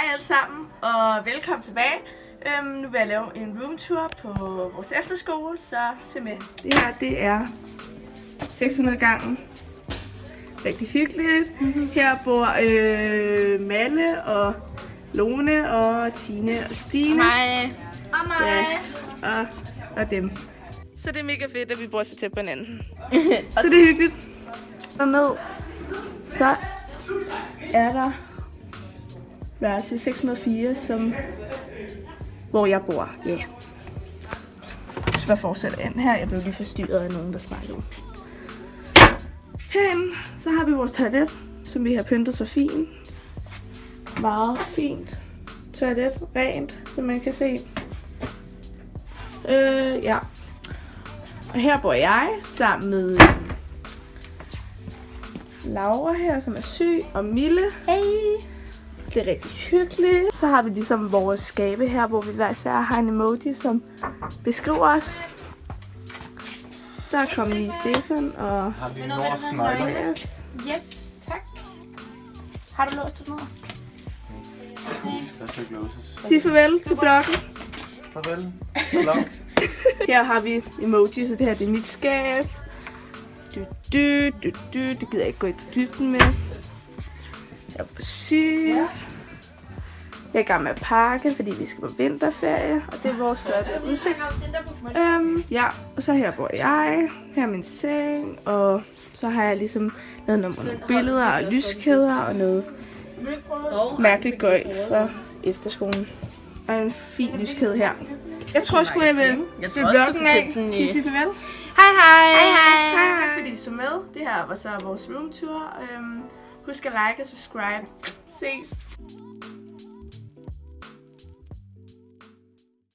Hej alle sammen, og velkommen tilbage. Nu vil jeg lave en roomtour på vores efterskole, så se med. Det her, det er 600 gangen. Rigtig hyggeligt. Her bor Malle og Lone og Tine og Stine. Hej. Og mig. Ja, og dem. Så det er mega fedt, at vi bor så tæt på hinanden. Så det er hyggeligt. Og med, så er der værelse 604, hvor jeg bor. Ja. Yeah. Jeg skal bare fortsætte ind her. Jeg blev lige forstyrret af nogen, der snakkede. Herinde, så har vi vores toilet, som vi har pyntet så fint. Meget fint toilet, rent, som man kan se. Ja. Og her bor jeg sammen med Laura her, som er syg, og Mille. Hey! Det er rigtig hyggeligt. Så har vi ligesom vores skabe her, hvor vi hver især har en emoji, som beskriver os. Der er kommet lige Stefan og... Har vi Nord Snyder? Yes, tak. Har du låst det ned? Der skal ikke låses. Sig farvel til bloggen. Farvel. Blog. Her har vi emoji, så det her det er mit skab. Det gider jeg ikke gå i dybden med. Jeg er på syg. Ja. Jeg er i gang med at pakke, fordi vi skal på vinterferie, og det er vores flotte udsigt. Ja, og så her bor jeg. Her er min seng, og så har jeg ligesom lavet nogle billeder og lyskæder og noget mærkeligt gøj fra efterskolen. Og en fin lyskæde her. Jeg tror sgu, jeg vil stille vloggen af. Kan I sige farvel? Hej hej. Tak fordi I så med. Det her var så vores roomtour. Husk at like og subscribe. Ses!